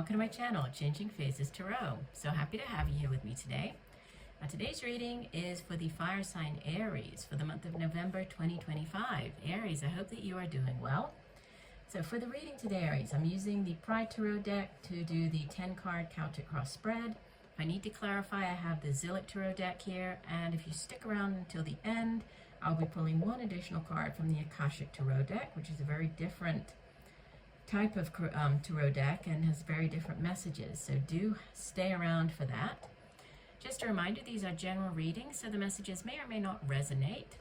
welcome to my channel, Changing Phases Tarot. So happy to have you here with me today. Today's reading is for the fire sign Aries for the month of November 2025. Aries, I hope that you are doing well. So for the reading today, Aries, I'm using the Pride Tarot deck to do the 10-card Celtic cross spread. If I need to clarify, I have the Zillich Tarot deck here, and if you stick around until the end, I'll be pulling one additional card from the Akashic Tarot deck, which is a very different type of tarot deck and has very different messages, so do stay around for that. Just a reminder, these are general readings, so the messages may or may not resonate.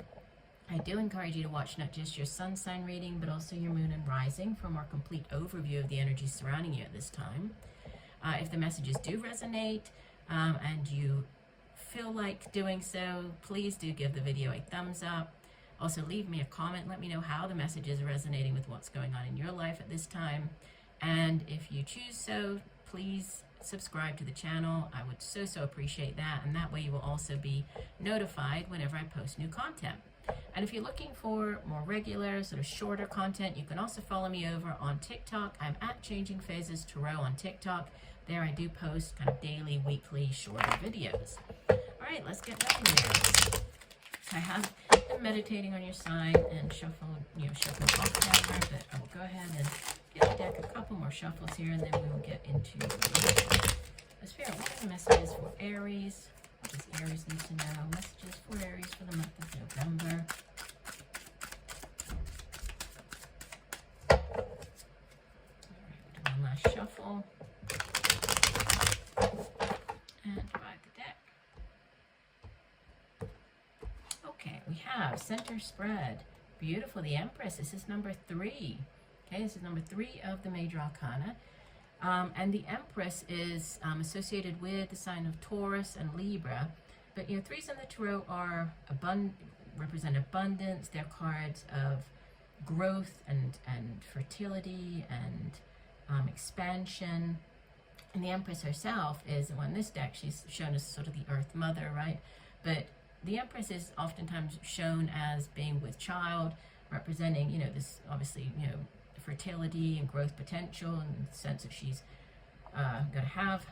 I do encourage you to watch not just your sun sign reading, but also your moon and rising for a more complete overview of the energies surrounding you at this time. If the messages do resonate and you feel like doing so, please do give the video a thumbs up. Also, leave me a comment. Let me know how the message is resonating with what's going on in your life at this time. And if you choose so, please subscribe to the channel. I would so appreciate that. And that way you will also be notified whenever I post new content. And if you're looking for more regular, sort of shorter content, you can also follow me over on TikTok. I'm at Changing Phases Tarot on TikTok. There I do post kind of daily, weekly, shorter videos. All right, let's get ready here. I have been meditating on your sign and shuffling off camera, but I will go ahead and give the deck a couple more shuffles here, and then we will get into the spirit. What are the messages for Aries? What does Aries need to know? Messages for Aries for the month of November. All right, we'll do one last shuffle. And divide the deck. Okay, we have center spread. Beautiful, the Empress. This is number 3. Okay, this is number 3 of the major arcana. And the Empress is associated with the sign of Taurus and Libra. But, you know, 3s in the Tarot are represent abundance. They're cards of growth and fertility and expansion. And the Empress herself is, well, in this deck, she's shown as sort of the Earth Mother, right? But the Empress is oftentimes shown as being with child, representing, you know, this obviously, you know, fertility and growth potential, in the sense that she's going to have,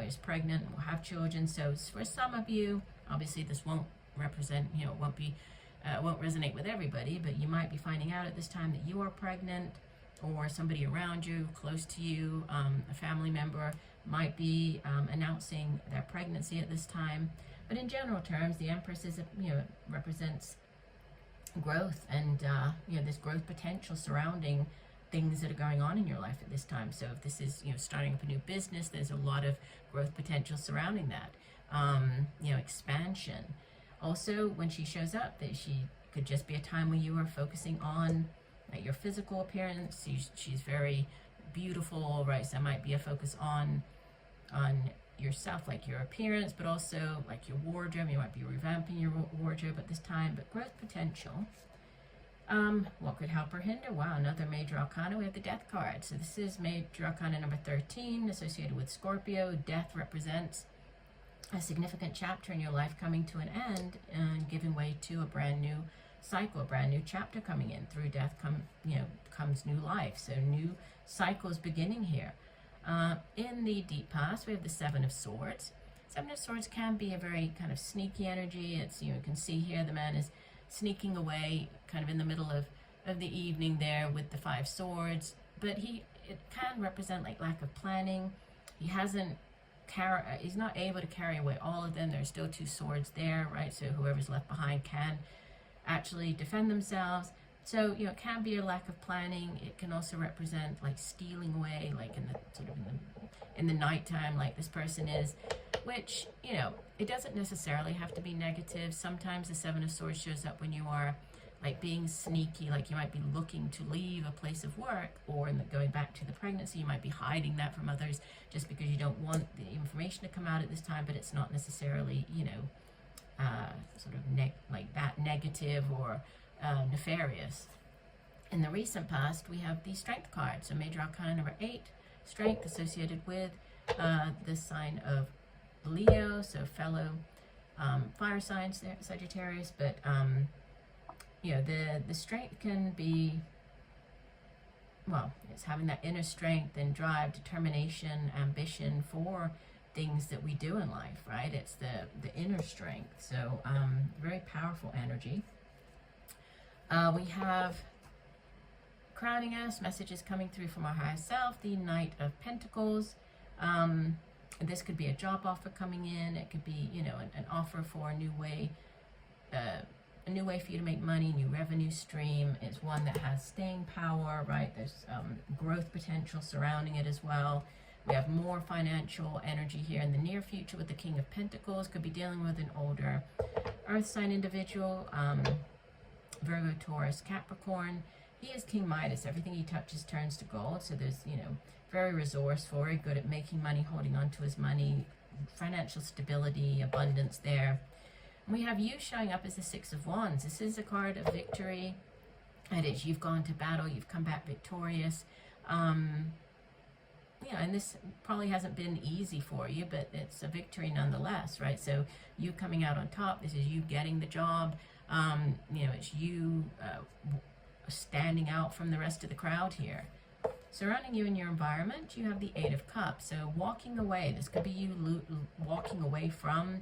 is pregnant, and will have children. So for some of you, obviously this won't represent, you know, it won't resonate with everybody, but you might be finding out at this time that you are pregnant, or somebody around you, close to you, a family member might be announcing their pregnancy at this time. But in general terms, the Empress is, you know, represents growth and, you know, this growth potential surrounding things that are going on in your life at this time. So if this is, you know, starting up a new business, there's a lot of growth potential surrounding that. You know, expansion. Also, when she shows up, that she could just be a time when you are focusing on your physical appearance. She's very beautiful, right? So that might be a focus on yourself, like your appearance, but also like your wardrobe. You might be revamping your wardrobe at this time. But growth potential. What could help or hinder? Wow, another major arcana. We have the Death card. So this is major arcana number 13, associated with Scorpio. Death represents a significant chapter in your life coming to an end and giving way to a brand new cycle, a brand new chapter coming in. Through death comes new life. So new cycles beginning here. In the deep past, we have the Seven of Swords. Seven of Swords can be a very kind of sneaky energy. It's, you can see here the man is sneaking away kind of in the middle of the evening there with the 5 swords. But it can represent like lack of planning. He's not able to carry away all of them. There's still 2 swords there, right? So whoever's left behind can actually defend themselves. So, you know, it can be a lack of planning. It can also represent like stealing away, like in the sort of in the nighttime, like this person is, which, you know, it doesn't necessarily have to be negative. Sometimes the 7 of Swords shows up when you are like being sneaky, like you might be looking to leave a place of work, or going back to the pregnancy, you might be hiding that from others just because you don't want the information to come out at this time, but it's not necessarily, you know, sort of like that negative or nefarious. In the recent past, we have the Strength card. So major arcana number 8, Strength, associated with the sign of Leo, so fellow fire signs, Sagittarius. But you know, the strength can be well, it's having that inner strength and drive, determination, ambition for things that we do in life, right? It's the inner strength. So very powerful energy. We have crowning us, messages coming through from our higher self, the Knight of Pentacles. This could be a job offer coming in. It could be, you know, an offer for a new way for you to make money, new revenue stream. It's one that has staying power, right? There's growth potential surrounding it as well. We have more financial energy here in the near future with the King of Pentacles. Could be dealing with an older earth sign individual, Virgo, Taurus, Capricorn. He is King Midas. Everything he touches turns to gold. So there's, you know, very resourceful, very good at making money, holding on to his money, financial stability, abundance there. And we have you showing up as the Six of Wands. This is a card of victory. It is, you've gone to battle, you've come back victorious. Yeah, and this probably hasn't been easy for you, but it's a victory nonetheless, right? So you coming out on top, this is you getting the job. You know, it's you standing out from the rest of the crowd here. Surrounding you in your environment, you have the Eight of Cups. So walking away, this could be you walking away from,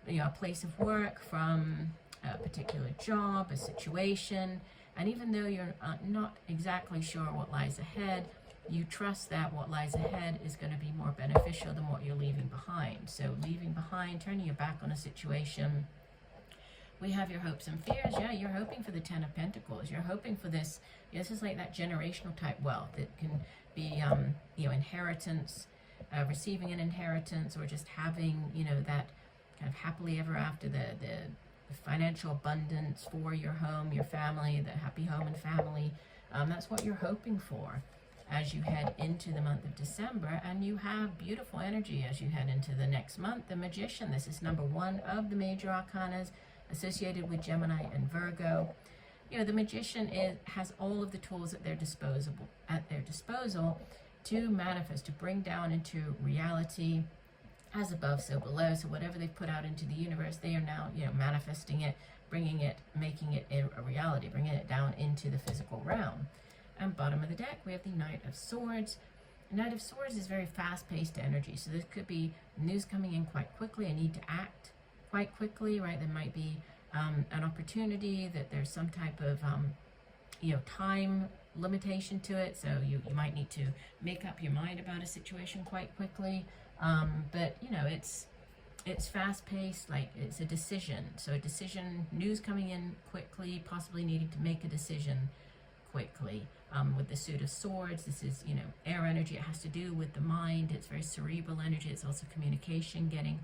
you know, a place of work, from a particular job, a situation, and even though you're not exactly sure what lies ahead, you trust that what lies ahead is going to be more beneficial than what you're leaving behind. So leaving behind, turning your back on a situation. We have your hopes and fears. Yeah, you're hoping for the Ten of Pentacles. You're hoping for this. This is like that generational type wealth. It can be, you know, inheritance, receiving an inheritance, or just having, you know, that kind of happily ever after, the financial abundance for your home, your family, the happy home and family. That's what you're hoping for as you head into the month of December. And you have beautiful energy as you head into the next month. The Magician, this is number 1 of the major arcanas, associated with Gemini and Virgo. You know, the Magician has all of the tools at their disposal to manifest, to bring down into reality, as above, so below. So whatever they've put out into the universe, they are now, you know, manifesting it, bringing it, making it a reality, bringing it down into the physical realm. And bottom of the deck, we have the Knight of Swords. The Knight of Swords is very fast-paced energy. So this could be news coming in quite quickly, a need to act quite quickly, right? There might be an opportunity that there's some type of, you know, time limitation to it. So you might need to make up your mind about a situation quite quickly. But, you know, it's fast-paced, like it's a decision. So a decision, news coming in quickly, possibly needing to make a decision quickly. With the Suit of Swords, this is, you know, air energy. It has to do with the mind. It's very cerebral energy. It's also communication, getting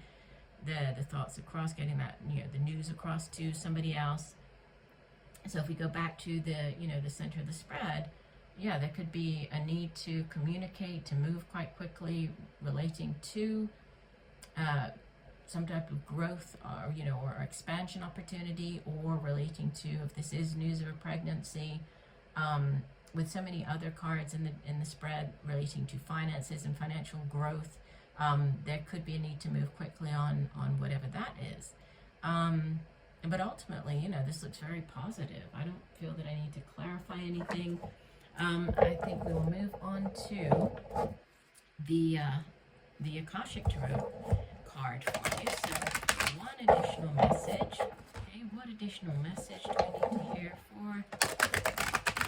the thoughts across, getting that, you know, the news across to somebody else. So if we go back to the, you know, the center of the spread, yeah, there could be a need to communicate, to move quite quickly, relating to some type of growth, or, you know, or expansion opportunity, or relating to, if this is news of a pregnancy, with so many other cards in the spread relating to finances and financial growth, there could be a need to move quickly on whatever that is. But ultimately, you know, this looks very positive. I don't feel that I need to clarify anything. I think we will move on to the Akashic Tarot card for you. So one additional message. Okay, what additional message do I need to hear for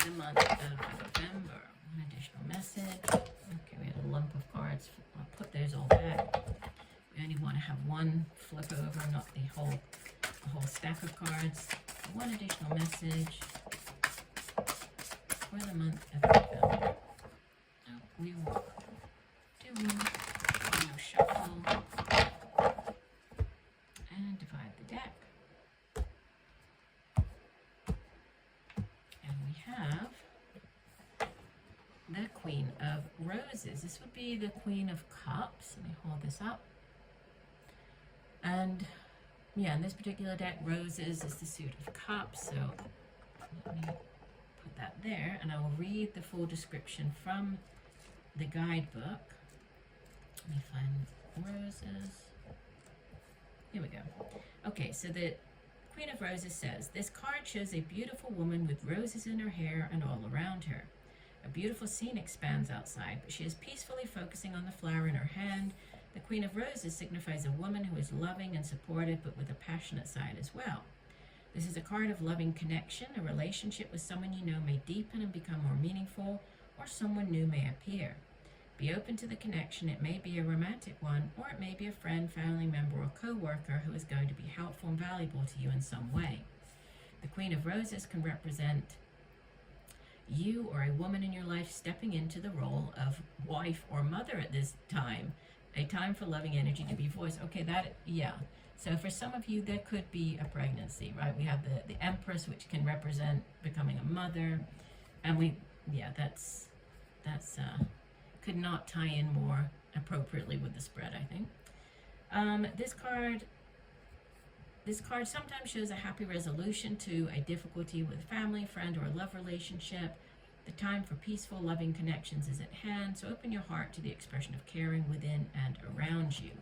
the month of November? One additional message. Okay, we had a lump of cards. I'll put those all back. We only want to have one flip over, not the whole stack of cards. One additional message for the month of November. Now we will do one shuffle and divide the deck. And we have the Queen of Roses. This would be the Queen of Cups. Let me hold this up. And yeah, in this particular deck, Roses is the Suit of Cups. So let me put that there, and I will read the full description from the guidebook. Let me find Roses. Here we go. Okay, so the Queen of Roses says, this card shows a beautiful woman with roses in her hair and all around her. A beautiful scene expands outside, but she is peacefully focusing on the flower in her hand. The Queen of Roses signifies a woman who is loving and supportive, but with a passionate side as well. This is a card of loving connection. A relationship with someone you know may deepen and become more meaningful, or someone new may appear. Be open to the connection. It may be a romantic one, or it may be a friend, family member, or co-worker who is going to be helpful and valuable to you in some way. The Queen of Roses can represent you or a woman in your life stepping into the role of wife or mother at this time. A time for loving energy to be voiced. Okay, yeah. So for some of you, there could be a pregnancy, right? We have the Empress, which can represent becoming a mother. And that's could not tie in more appropriately with the spread, I think. This card sometimes shows a happy resolution to a difficulty with a family, friend, or a love relationship. The time for peaceful, loving connections is at hand, so open your heart to the expression of caring within and around you.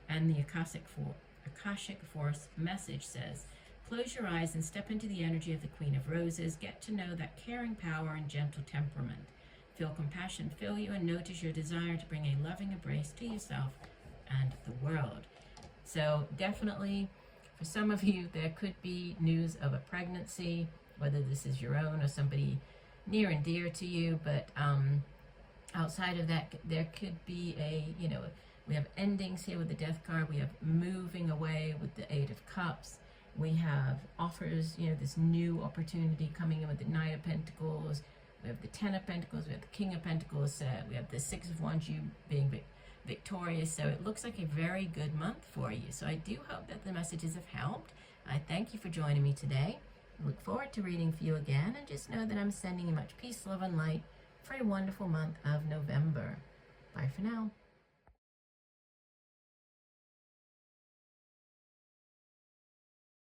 And the Akashic Force message says, close your eyes and step into the energy of the Queen of Roses. Get to know that caring power and gentle temperament. Feel compassion fill you and notice your desire to bring a loving embrace to yourself and the world. So definitely, for some of you, there could be news of a pregnancy, whether this is your own or somebody near and dear to you, but outside of that, there could be we have endings here with the Death card. We have moving away with the Eight of Cups. We have offers, this new opportunity coming in with the Knight of Pentacles. We have the Ten of Pentacles. We have the King of Pentacles. We have the Six of Wands, you being victorious. So it looks like a very good month for you. So I do hope that the messages have helped. I thank you for joining me today. I look forward to reading for you again. And just know that I'm sending you much peace, love, and light for a wonderful month of November. Bye for now.